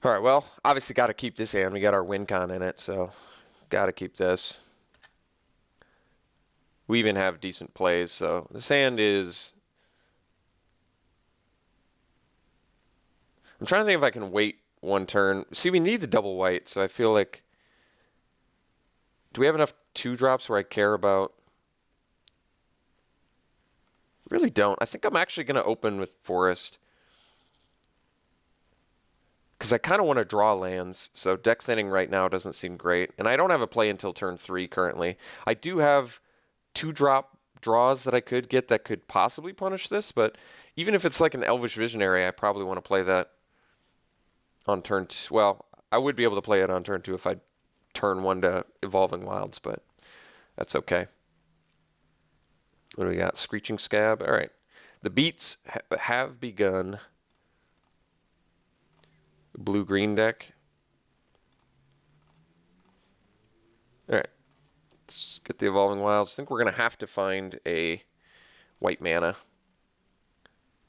All right, well, obviously got to keep this hand. We got our win con in it, so got to keep this. We even have decent plays, so this hand is... I'm trying to think if I can wait one turn. See, we need the double white, so I feel like... Do we have enough 2-drops where I care about... Really don't. I think I'm actually going to open with Forest. Because I kind of want to draw lands, so deck thinning right now doesn't seem great. And I don't have a play until turn 3 currently. I do have 2-drop draws that I could get that could possibly punish this, but even if it's like an Elvish Visionary, I probably want to play that on turn 2. Well, I would be able to play it on turn 2 if I turn 1 to Evolving Wilds, but that's okay. What do we got? Screeching Scab. All right. The beats have begun. Blue-green deck. All right. Let's get the Evolving Wilds. I think we're going to have to find a white mana.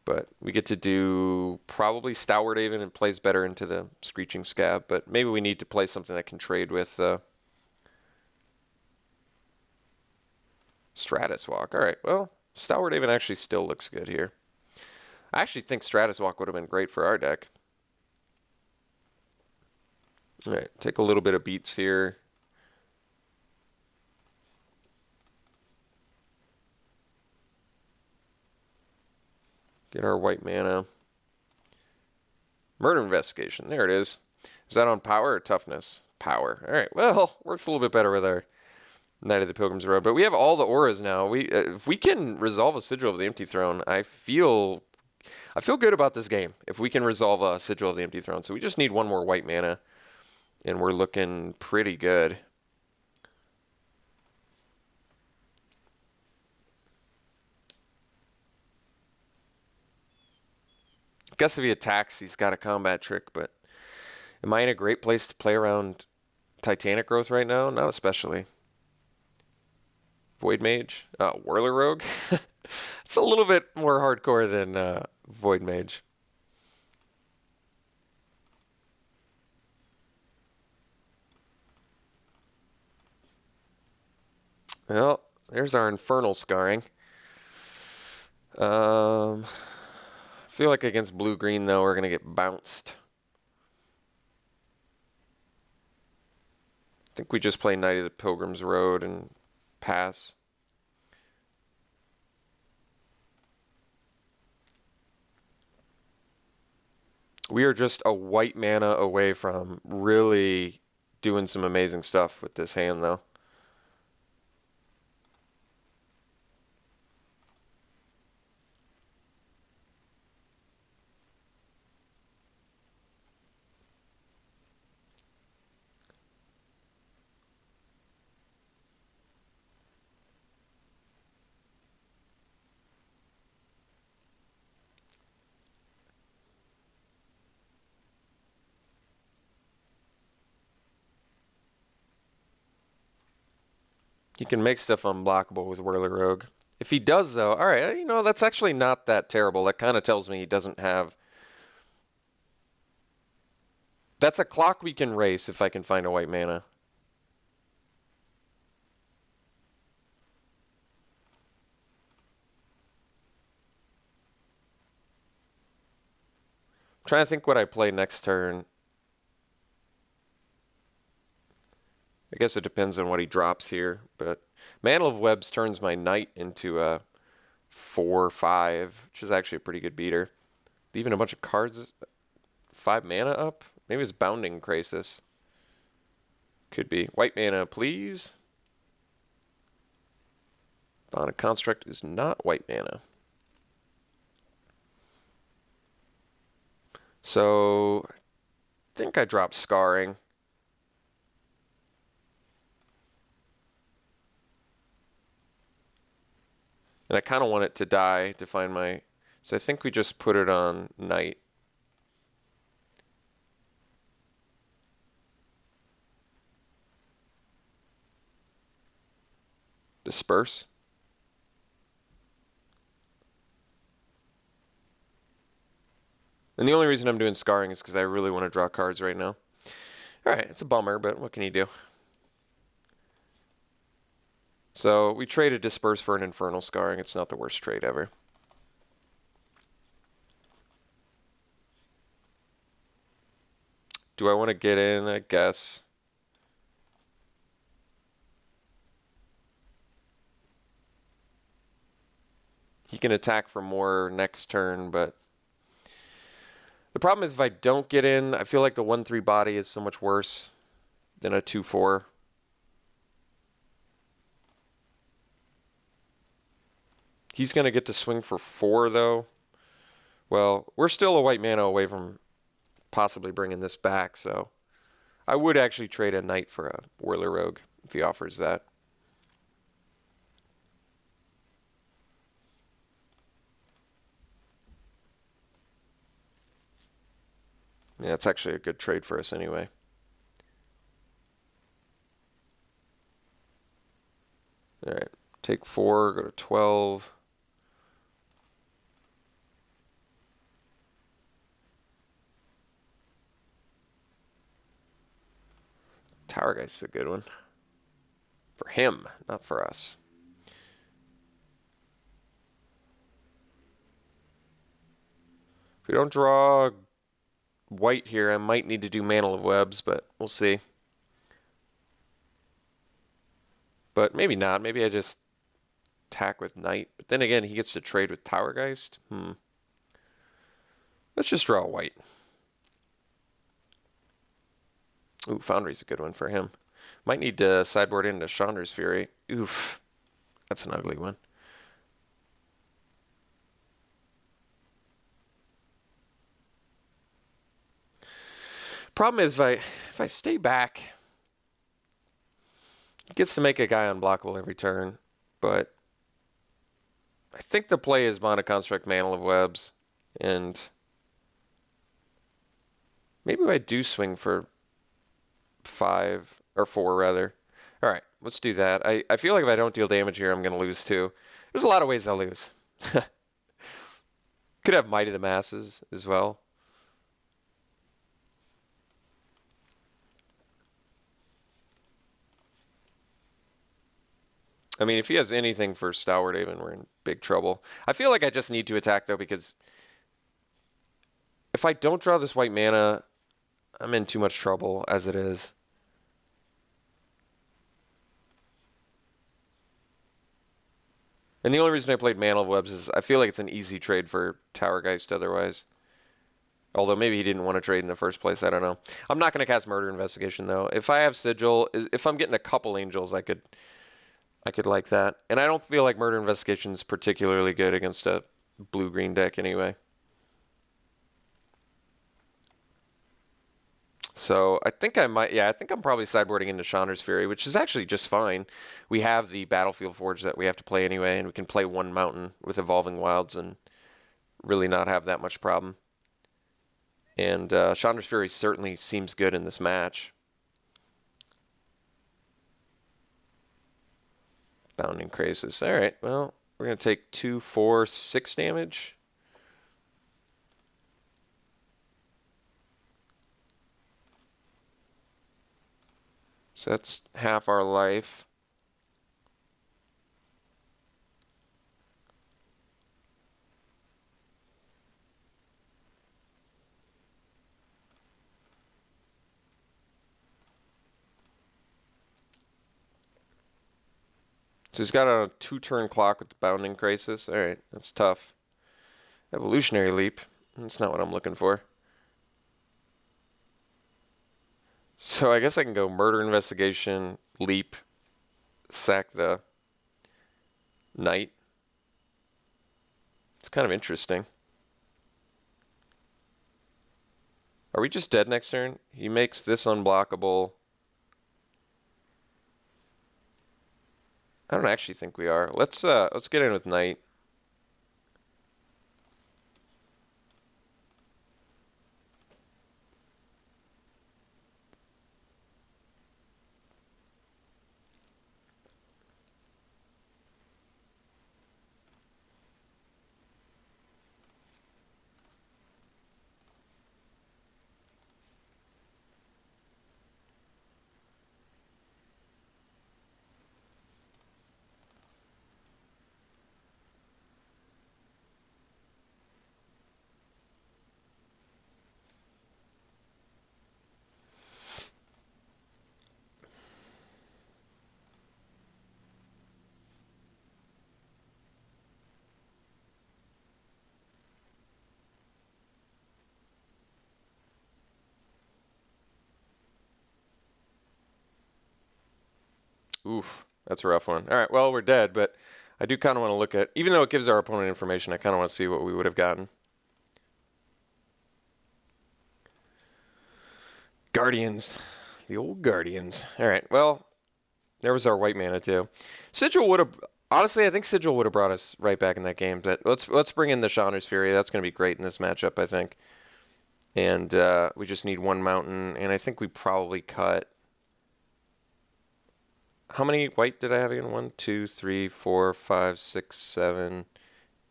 But we get to do probably Stalwart Haven and plays better into the Screeching Scab. But maybe we need to play something that can trade with Stratus Walk. All right, well, Stalwart Haven actually still looks good here. I actually think Stratus Walk would have been great for our deck. All right, take a little bit of beats here. Get our white mana. Murder Investigation. There it is. Is that on power or toughness? Power. All right. Well, works a little bit better with our Knight of the Pilgrim's Road. But we have all the auras now. If we can resolve a Sigil of the Empty Throne, I feel good about this game. If we can resolve a Sigil of the Empty Throne. So we just need one more white mana. And we're looking pretty good. I guess if he attacks, he's got a combat trick, but am I in a great place to play around Titanic Growth right now? Not especially. Void Mage? Whirler Rogue? It's a little bit more hardcore than Void Mage. Well, there's our Infernal Scarring. I feel like against blue-green, though, we're going to get bounced. I think we just play Knight of the Pilgrim's Road and pass. We are just a white mana away from really doing some amazing stuff with this hand, though. He can make stuff unblockable with Whirler Rogue. If he does, though, all right, that's actually not that terrible. That kind of tells me he doesn't have... That's a clock we can race if I can find a white mana. I'm trying to think what I play next turn. I guess it depends on what he drops here, but Mantle of Webs turns my Knight into a 4/5, which is actually a pretty good beater. Leaving a bunch of cards 5 mana up? Maybe it's Bounding Crisis. Could be. White mana, please. Bonded Construct is not white mana. So, I think I dropped Scarring. And I kind of want it to die to find my... So I think we just put it on Knight. Disperse. And the only reason I'm doing Scarring is because I really want to draw cards right now. Alright, it's a bummer, but what can you do? So we traded Disperse for an Infernal Scarring. It's not the worst trade ever. Do I want to get in? I guess. He can attack for more next turn, but the problem is if I don't get in, I feel like the 1/3 body is so much worse than a 2/4. He's going to get to swing for 4, though. Well, we're still a white mana away from possibly bringing this back, so I would actually trade a knight for a Whirler Rogue if he offers that. Yeah, it's actually a good trade for us anyway. All right, take 4, go to 12. Tower Geist is a good one. For him, not for us. If we don't draw white here, I might need to do Mantle of Webs, but we'll see. But maybe not. Maybe I just attack with Knight. But then again, he gets to trade with Tower Geist. Let's just draw white. Ooh, Foundry's a good one for him. Might need to sideboard into Chandra's Fury. Oof. That's an ugly one. Problem is, if I stay back, he gets to make a guy unblockable every turn. But I think the play is Mana Construct, Mantle of Webs. And maybe I do swing for 5 or 4 rather. All right, let's do that. I feel like if I don't deal damage here, I'm going to lose too. There's a lot of ways I'll lose. Could have Might of the Masses as well. I mean, if he has anything for Stalwart Haven, we're in big trouble. I feel like I just need to attack, though, because if I don't draw this white mana, I'm in too much trouble as it is. And the only reason I played Mantle of Webs is I feel like it's an easy trade for Tower Geist otherwise. Although maybe he didn't want to trade in the first place, I don't know. I'm not going to cast Murder Investigation, though. If I have Sigil, if I'm getting a couple Angels, I could like that. And I don't feel like Murder Investigation is particularly good against a blue-green deck anyway. So I think I might, yeah, I think I'm probably sideboarding into Chandra's Fury, which is actually just fine. We have the Battlefield Forge that we have to play anyway, and we can play one mountain with Evolving Wilds and really not have that much problem. And Chandra's Fury certainly seems good in this match. Bounding Crisis. All right, well, we're going to take 2, 4, 6 damage. So that's half our life. So he's got a 2-turn clock with the Bounding Crisis. All right, that's tough. Evolutionary Leap. That's not what I'm looking for. So I guess I can go Murder Investigation, Leap, sack the Knight. It's kind of interesting. Are we just dead next turn? He makes this unblockable. I don't actually think we are. Let's get in with Knight. Oof, that's a rough one. All right, well, we're dead, but I do kind of want to look at, even though it gives our opponent information, I kind of want to see what we would have gotten. Guardians. The old Guardians. All right, well, there was our white mana too. Sigil would have, honestly, I think Sigil would have brought us right back in that game, but let's bring in the Chandra's Fury. That's going to be great in this matchup, I think. And we just need one mountain, and I think we probably cut. How many white did I have again? 1, 2, 3, 4, 5, 6, 7,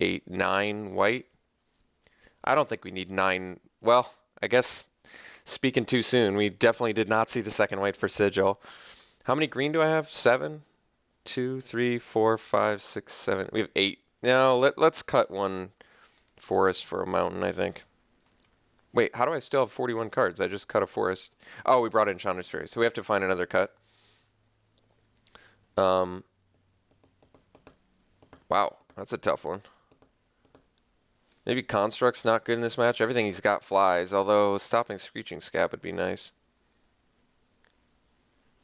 8, 9 white. I don't think we need 9. Well, I guess speaking too soon, we definitely did not see the second white for Sigil. How many green do I have? 7, 2, 3, 4, 5, 6, 7. We have 8. Now let's cut one forest for a mountain, I think. Wait, how do I still have 41 cards? I just cut a forest. Oh, we brought in Chandra's Fury, so we have to find another cut. Wow, that's a tough one. Maybe Construct's not good in this match. Everything he's got flies, although stopping Screeching Scab would be nice.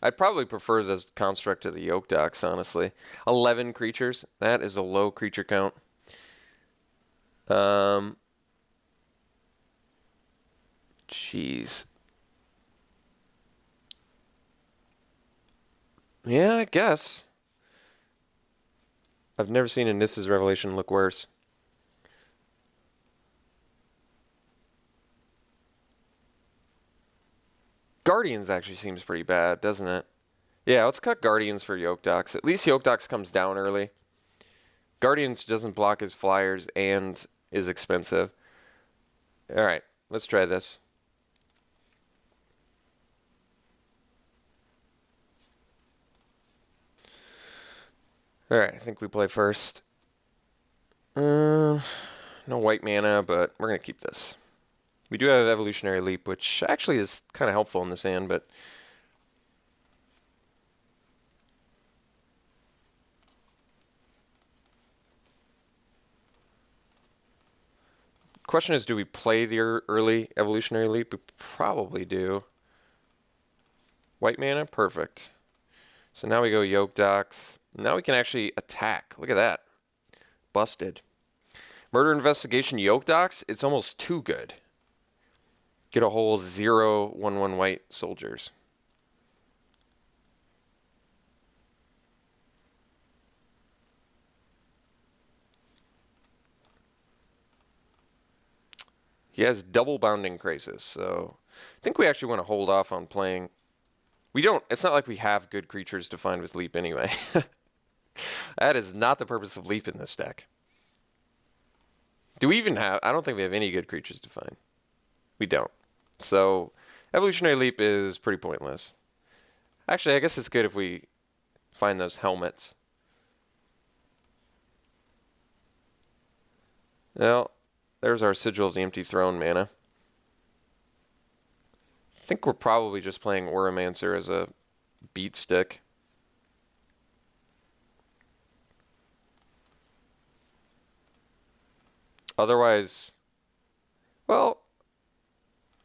I'd probably prefer the Construct to the Yoke Docks, honestly. 11 creatures. That is a low creature count. Jeez. Yeah, I guess. I've never seen Inez's Revelation look worse. Guardians actually seems pretty bad, doesn't it? Yeah, let's cut Guardians for Yoke Docks. At least Yoke Docks comes down early. Guardians doesn't block his flyers and is expensive. Alright, let's try this. Alright, I think we play first. No white mana, but we're going to keep this. We do have Evolutionary Leap, which actually is kind of helpful in this hand, but... Question is, do we play the early Evolutionary Leap? We probably do. White mana? Perfect. So now we go Yoke Docks. Now we can actually attack. Look at that. Busted. Murder Investigation Yoke Docks? It's almost too good. Get a whole 0/1/1 white soldiers. He has double Bounding Crisis, so I think we actually want to hold off on playing. We don't, it's not like we have good creatures to find with Leap anyway. That is not the purpose of Leap in this deck. Do we even have, I don't think we have any good creatures to find. We don't. So Evolutionary Leap is pretty pointless. Actually, I guess it's good if we find those helmets. Well, there's our Sigil of the Empty Throne mana. I think we're probably just playing Oromancer as a beat stick. Otherwise, well,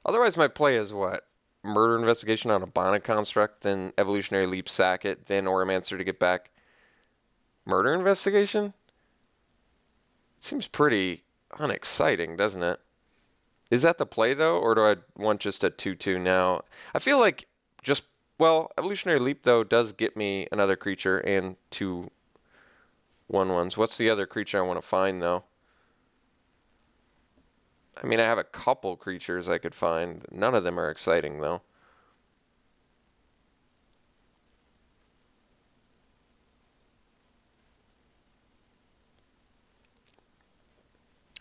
otherwise my play is what? Murder Investigation on a Bonic Construct, then Evolutionary Leap, sack it, then Oromancer to get back. Murder Investigation? It seems pretty unexciting, doesn't it? Is that the play, though, or do I want just a 2/2 now? I feel like just, well, Evolutionary Leap, though, does get me another creature and 2 1/1s. What's the other creature I want to find, though? I mean, I have a couple creatures I could find. None of them are exciting, though.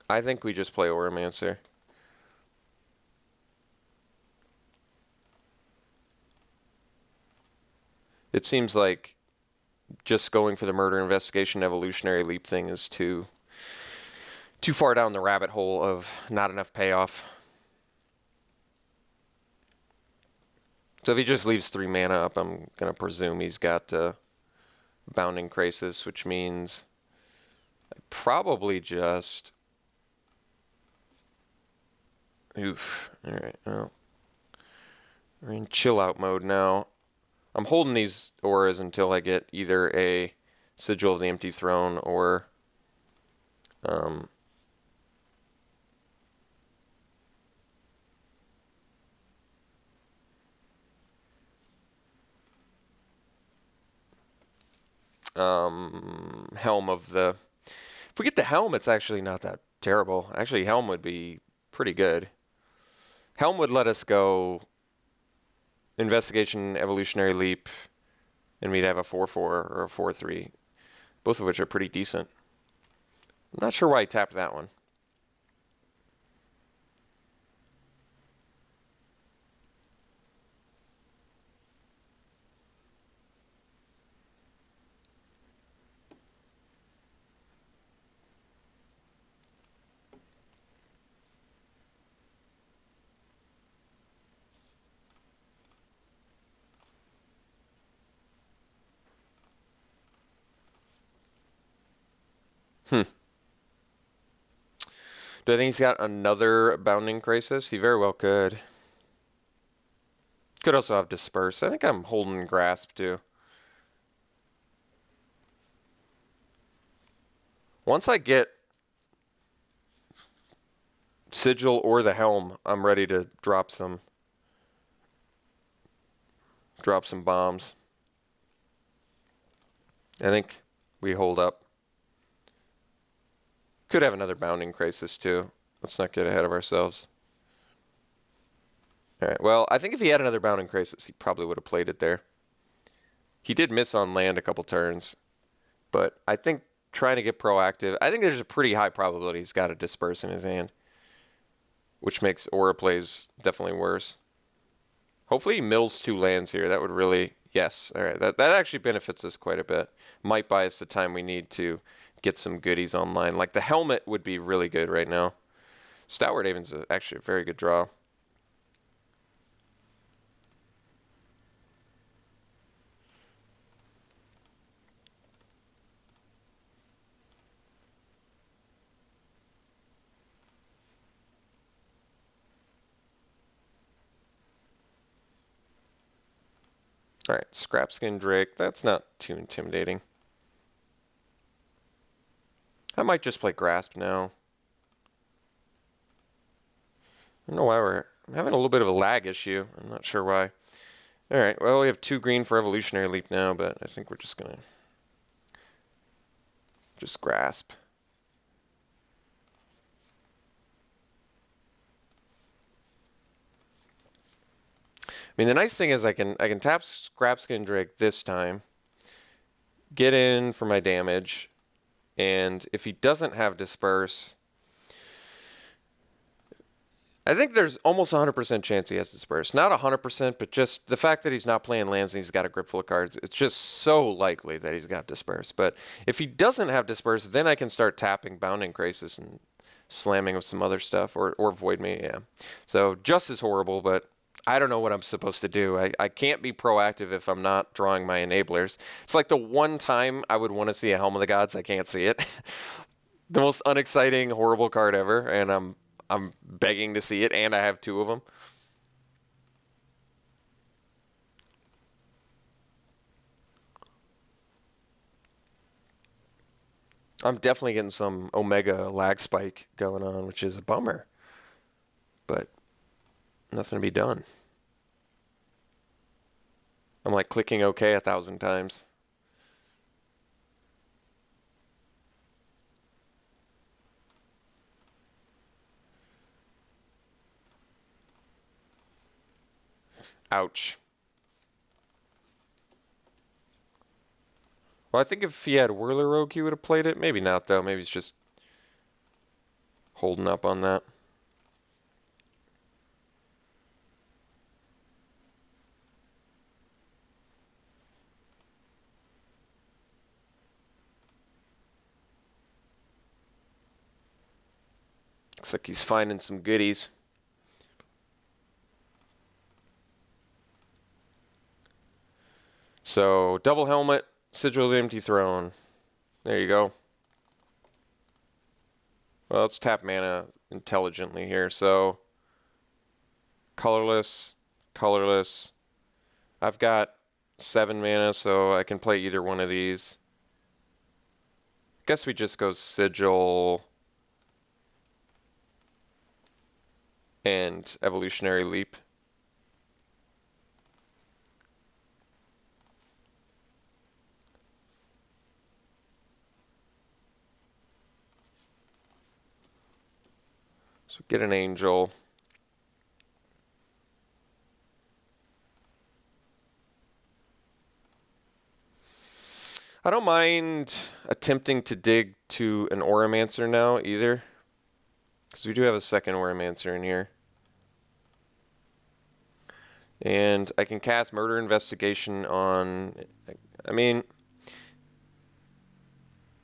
I think we just play Oromancer. It seems like just going for the Murder Investigation Evolutionary Leap thing is too far down the rabbit hole of not enough payoff. So if he just leaves 3 mana up, I'm going to presume he's got Bounding Crisis, which means I probably just... Oof. Alright, well. We're in chill out mode now. I'm holding these auras until I get either a Sigil of the Empty Throne or Helm of the... If we get the Helm, it's actually not that terrible. Actually, Helm would be pretty good. Helm would let us go Investigation, Evolutionary Leap, and we'd have a 4-4 or a 4-3, both of which are pretty decent. I'm not sure why I tapped that one. Do I think he's got another Bounding Crisis? He very well could. Could also have Disperse. I think I'm holding Grasp too. Once I get Sigil or the Helm, I'm ready to drop some bombs. I think we hold up. Could have another Bounding Crisis too. Let's not get ahead of ourselves. Alright, well, I think if he had another Bounding Crisis, he probably would have played it there. He did miss on land a couple turns, but I think trying to get proactive, I think there's a pretty high probability he's got a Disperse in his hand, which makes Aura plays definitely worse. Hopefully he mills 2 lands here. That would really... Yes, alright, that actually benefits us quite a bit. Might buy us the time we need to get some goodies online. Like the Helmet would be really good right now. Stalwart Haven's actually a very good draw. Alright, Scrapskin Drake. That's not too intimidating. I might just play Grasp now. I don't know why I'm having a little bit of a lag issue. I'm not sure why. Alright, well, we have 2 green for Evolutionary Leap now, but I think we're just going to just Grasp. I mean, the nice thing is I can tap Scrapskin Drake this time, get in for my damage, and if he doesn't have Disperse, I think there's almost 100% chance he has Disperse. Not 100%, but just the fact that he's not playing lands and he's got a grip full of cards, it's just so likely that he's got Disperse. But if he doesn't have Disperse, then I can start tapping Bounding Crisis and slamming with some other stuff, or Void Me, yeah. So just as horrible, but I don't know what I'm supposed to do. I can't be proactive if I'm not drawing my enablers. It's like the one time I would want to see a Helm of the Gods, I can't see it. The most unexciting, horrible card ever, and I'm begging to see it, and I have 2 of them. I'm definitely getting some Omega lag spike going on, which is a bummer. But nothing to be done. I'm like clicking OK 1,000 times. Ouch. Well, I think if he had Whirler Rogue, he would have played it. Maybe not, though. Maybe he's just holding up on that. Looks like he's finding some goodies. So, double helmet, Sigil of the Empty Throne. There you go. Well, let's tap mana intelligently here. So, colorless, colorless. I've got 7 mana, so I can play either one of these. Guess we just go Sigil and Evolutionary Leap. So get an Angel. I don't mind attempting to dig to an Auramancer now either, because we do have a second Auramancer in here. And I can cast Murder Investigation on, I mean,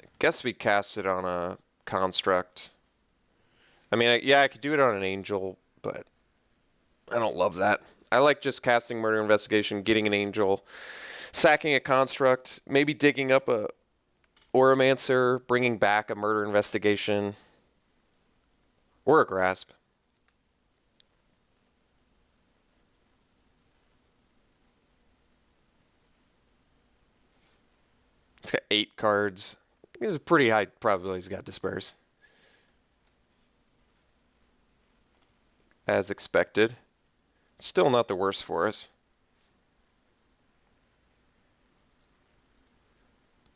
I guess we cast it on a Construct. I mean, yeah, I could do it on an Angel, but I don't love that. I like just casting Murder Investigation, getting an Angel, sacking a Construct, maybe digging up a Auramancer, bringing back a Murder Investigation, or a Grasp. It's got 8 cards. It's a pretty high probability he's got Disperse. As expected. Still not the worst for us.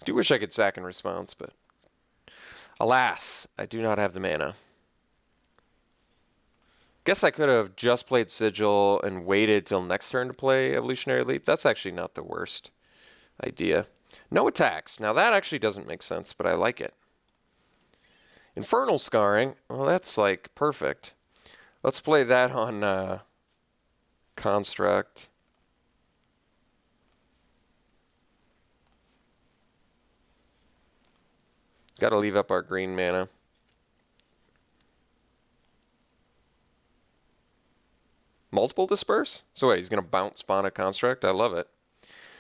Do wish I could sack in response, but alas, I do not have the mana. Guess I could have just played Sigil and waited till next turn to play Evolutionary Leap. That's actually not the worst idea. No attacks. Now that actually doesn't make sense, but I like it. Infernal Scarring. Well, that's like perfect. Let's play that on Construct. Got to leave up our green mana. Multiple Disperse? So wait, he's going to bounce spawn a Construct? I love it.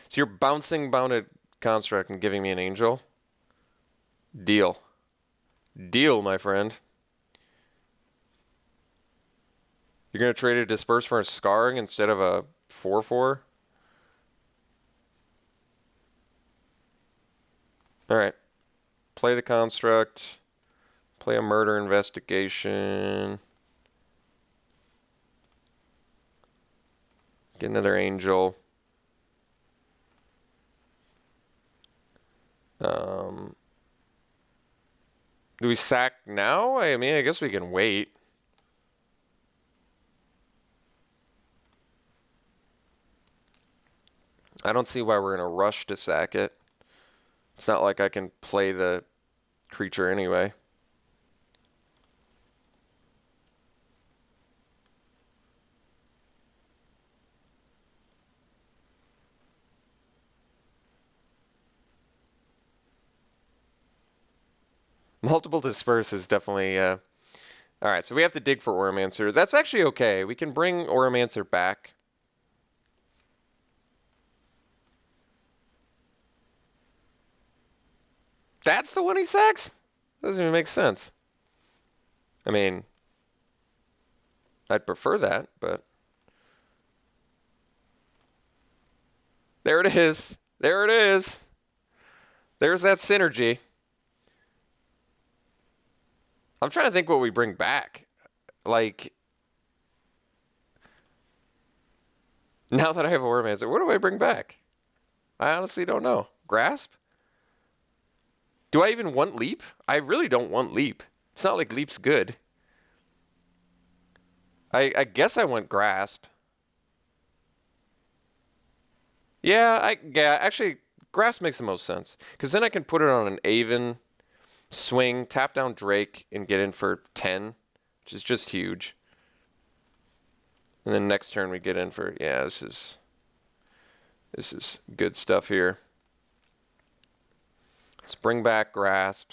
So you're bouncing bounded Construct and giving me an Angel? Deal. Deal, my friend. You're going to trade a Disperse for a Scarring instead of a 4/4? Alright. Play the Construct. Play a Murder Investigation. Get another Angel. Do we sack now? I mean, I guess we can wait. I don't see why we're in a rush to sack it. It's not like I can play the creature anyway. Multiple Disperse is definitely... Alright, so we have to dig for Auramancer. That's actually okay. We can bring Auramancer back. That's the one he sacks? Doesn't even make sense. I mean, I'd prefer that, but... There it is. There it is. There's that synergy. I'm trying to think what we bring back. Like, now that I have Auramancer, what do I bring back? I honestly don't know. Grasp? Do I even want Leap? I really don't want Leap. It's not like Leap's good. I guess I want Grasp. Yeah, actually, Grasp makes the most sense. Because then I can put it on an Aven, swing, tap down Drake, and get in for 10, which is just huge. And then next turn we get in for, yeah, this is good stuff here. Let's bring back Grasp.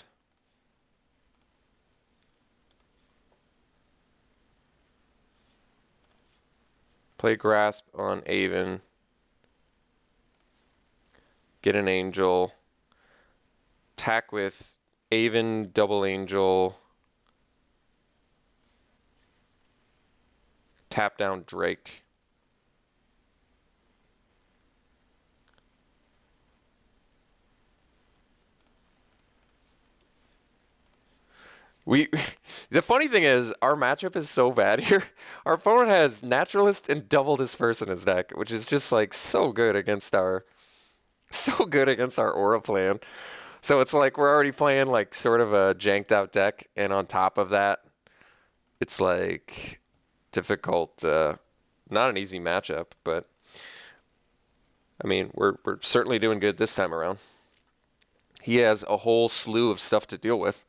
Play Grasp on Aven. Get an Angel. Attack with Aven, double Angel. Tap down Drake. We the funny thing is our matchup is so bad here. Our opponent has Naturalist and Double Disperse in his deck, which is just like so good against our Aura plan. So it's like we're already playing like sort of a janked out deck, and on top of that, it's like difficult. Not an easy matchup, but I mean we're certainly doing good this time around. He has a whole slew of stuff to deal with.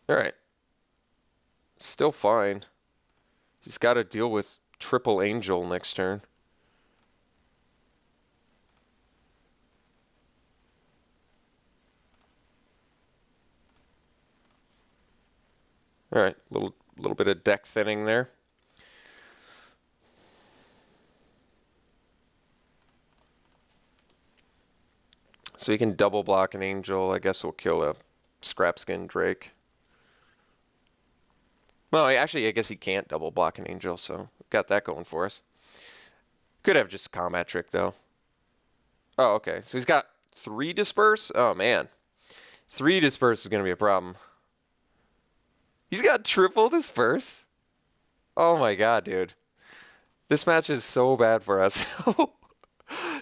All right, still fine. He's got to deal with Triple Angel next turn. All right, little bit of deck thinning there. So he can double block an Angel. I guess we'll kill a Scrapskin Drake. Well, actually, I guess he can't double block an Angel, so got that going for us. Could have just a combat trick, though. Oh, okay. So he's got 3 Disperse? Oh, man. 3 Disperse is going to be a problem. He's got triple Disperse? Oh, my God, dude. This match is so bad for us.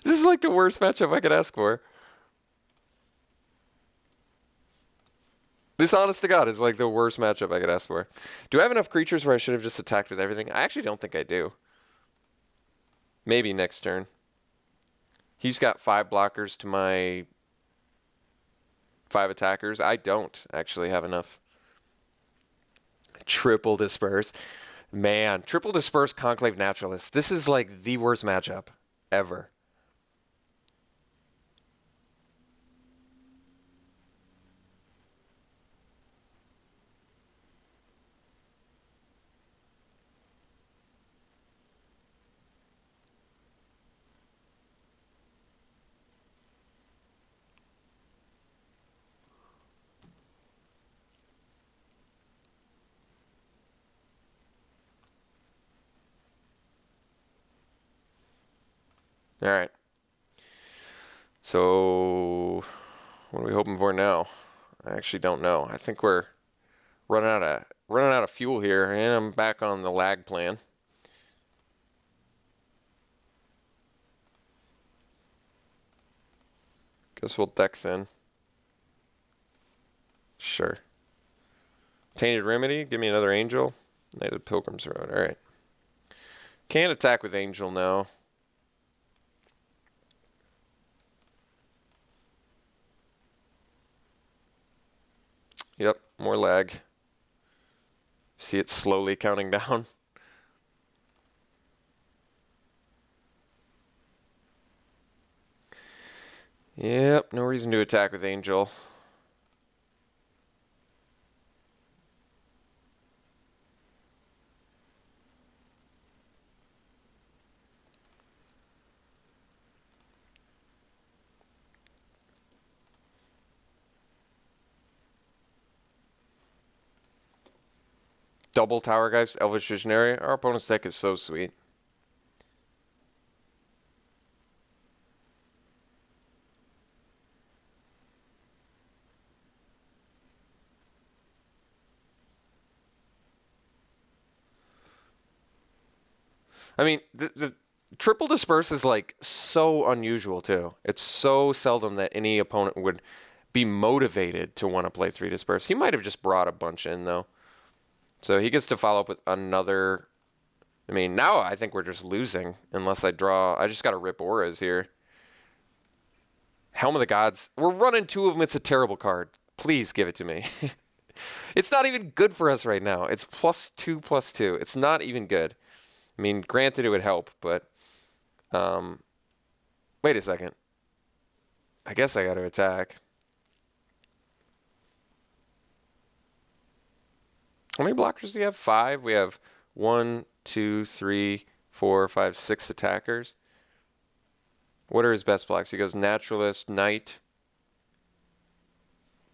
This is like the worst matchup I could ask for. This, honest to God, is like the worst matchup I could ask for. Do I have enough creatures where I should have just attacked with everything? I actually don't think I do. Maybe next turn. He's got 5 blockers to my 5 attackers. I don't actually have enough. Triple Disperse. Man, Triple Disperse Conclave Naturalist. This is like the worst matchup ever. All right. So, what are we hoping for now? I actually don't know. I think we're running out of fuel here, and I'm back on the lag plan. Guess we'll deck thin. Sure. Tainted Remedy. Give me another Angel. Knight of the Pilgrim's Road. All right. Can't attack with Angel now. Yep, more lag. See it slowly counting down. Yep, no reason to attack with Angel. Double Tower Geist, Elvish Visionary. Our opponent's deck is so sweet. I mean, the triple disperse is like so unusual too. It's so seldom that any opponent would be motivated to want to play 3 disperse. He might have just brought a bunch in though. So he gets to follow up with another. I mean, now I think we're just losing unless I draw. I just got to rip auras here. Helm of the Gods. We're running 2 of them. It's a terrible card. Please give it to me. It's not even good for us right now. It's +2/+2. It's not even good. I mean, granted, it would help, but wait a second. I guess I got to attack. How many blockers do you have? 5. We have 1, 2, 3, 4, 5, 6 attackers. What are his best blocks? He goes Naturalist, Knight,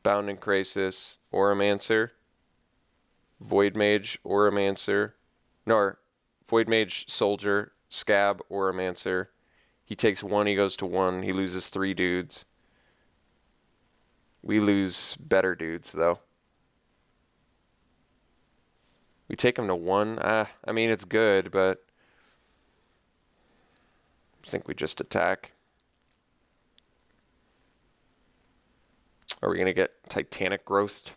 Bounding Krasis, Auramancer, Void Mage, Auramancer. No, Void Mage, Soldier, Scab, Auramancer. He takes 1, he goes to 1. He loses 3 dudes. We lose better dudes, though. We take him to 1. I mean, it's good, but I think we just attack. Are we going to get Titanic growth?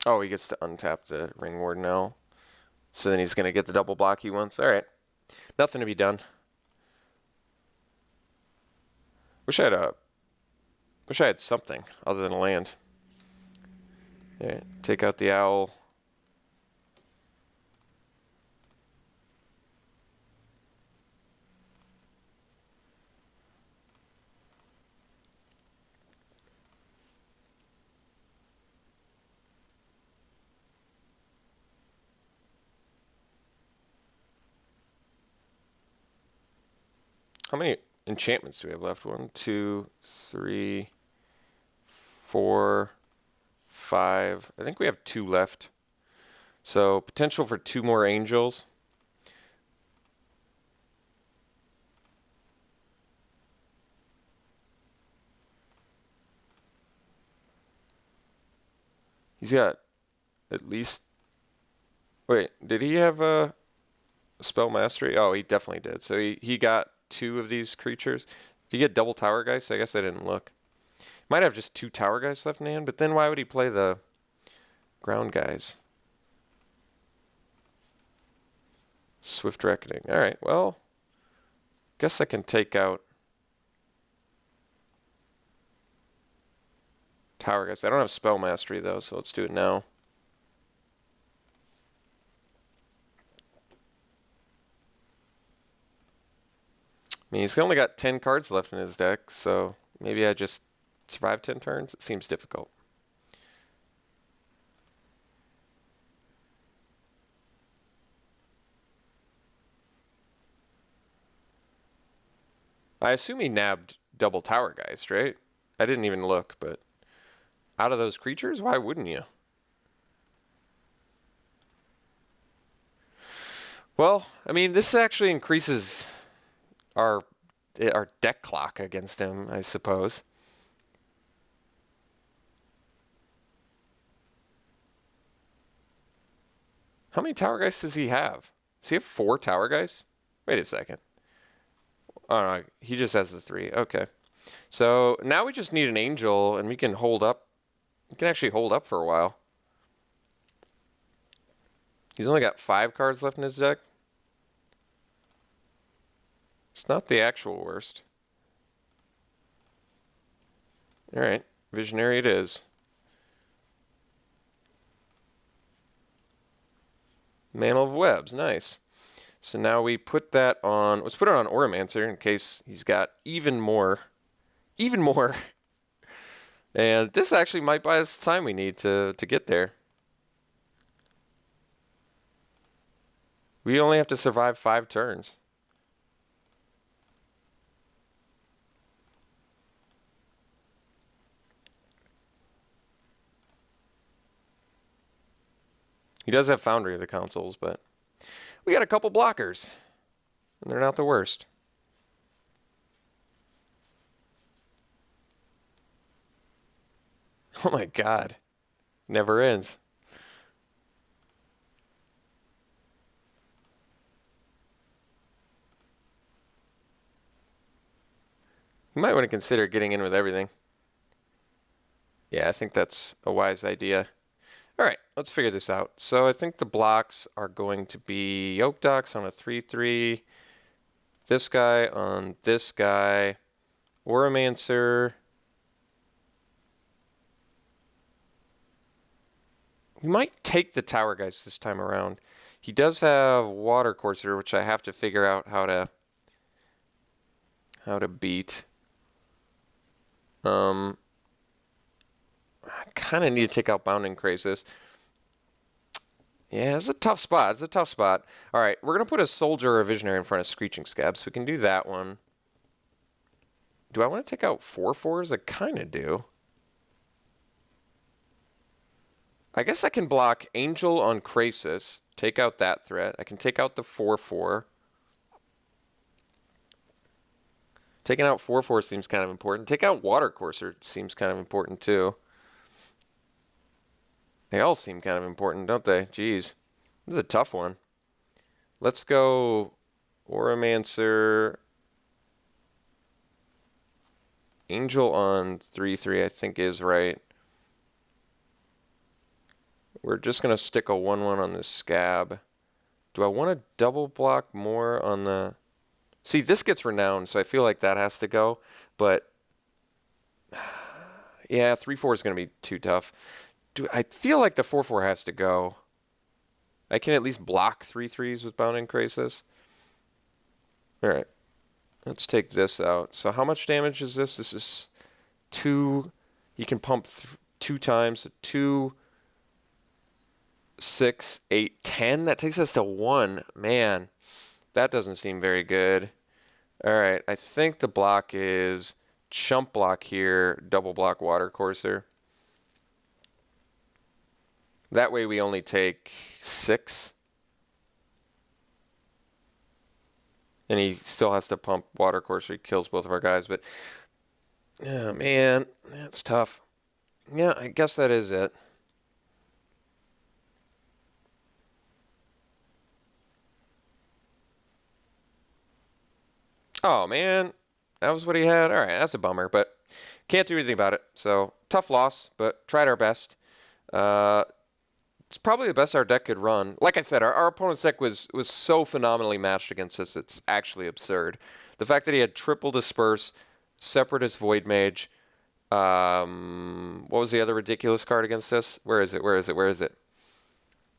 Oh, he gets to untap the Ring Ward now. So then he's going to get the double block he wants. All right. Nothing to be done. Wish I had something other than a land. All right. Take out the owl. How many enchantments do we have left? 1, 2, 3, 4, 5. I think we have 2 left. So potential for 2 more angels. He's got at least... Wait, did he have a spell mastery? Oh, he definitely did. So he got 2 of these creatures. Did he get double tower guys? I guess I didn't look. Might have just 2 tower guys left in hand, but then why would he play the ground guys? Swift Reckoning. All right, well, guess I can take out tower guys. I don't have spell mastery though, so let's do it now. I mean, he's only got 10 cards left in his deck, so maybe I just survive 10 turns. It seems difficult. I assume he nabbed double tower guys, right? I didn't even look, but out of those creatures, why wouldn't you? Well, I mean, this actually increases our deck clock against him, I suppose. How many tower guys does he have? Does he have 4 tower guys? Wait a second. Oh, no, he just has the 3. Okay. So now we just need an angel, and we can hold up. We can actually hold up for a while. He's only got 5 cards left in his deck. It's not the actual worst. All right. Visionary it is. Mantle of Webs. Nice. So now we put that on. Let's put it on Oromancer in case he's got even more. Even more. And this actually might buy us the time we need to get there. We only have to survive 5 turns. He does have Foundry of the Consoles, but we got a couple blockers, and they're not the worst. Oh my god. Never ends. You might want to consider getting in with everything. Yeah, I think that's a wise idea. All right, let's figure this out. So I think the blocks are going to be Yoke Docks on a 3/3, this guy on this guy, Oromancer. We might take the tower guys this time around. He does have Water Courser, which I have to figure out how to beat. I kind of need to take out Bounding Krasis. Yeah, it's a tough spot. It's a tough spot. All right, we're going to put a Soldier or a Visionary in front of Screeching Scab, so we can do that one. Do I want to take out 4/4s? I kind of do. I guess I can block Angel on Krasis, take out that threat. I can take out the 4/4. Taking out 4/4 seems kind of important. Take out Water Courser seems kind of important too. They all seem kind of important, don't they? Jeez. This is a tough one. Let's go Oromancer. Angel on 3/3 I think is right. We're just going to stick a 1/1 on this Scab. Do I want to double block more on the... See, this gets Renowned, so I feel like that has to go. But, yeah, 3/4 is going to be too tough. I feel like the 4/4 has to go. I can at least block 3/3s with Bounding Krasis. Alright. Let's take this out. So how much damage is this? This is 2. You can pump 2 times. 2... 6, 8, 10. That takes us to 1. Man, that doesn't seem very good. All right, I think the block is chump block here, double block Water Courser. That way we only take 6. And he still has to pump Water Courser. He kills both of our guys, but oh, man, that's tough. Yeah, I guess that is it. Oh, man. That was what he had. All right, that's a bummer, but can't do anything about it. So, tough loss, but tried our best. It's probably the best our deck could run. Like I said, our opponent's deck was so phenomenally matched against us, it's actually absurd. The fact that he had triple Disperse, Separatist Void Mage, what was the other ridiculous card against us? Where is it? Where is it? Where is it?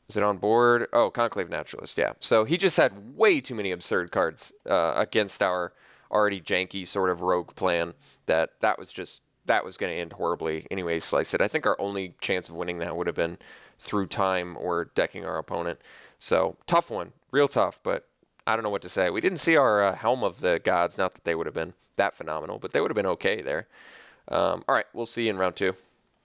Is it on board? Oh, Conclave Naturalist, yeah. So he just had way too many absurd cards against our already janky sort of rogue plan that was going to end horribly anyway, Slice It. I think our only chance of winning that would have been through time or decking our opponent. So, tough one. Real tough, but I don't know what to say. We didn't see our Helm of the Gods. Not that they would have been that phenomenal, but they would have been okay there. All right, we'll see you in round 2.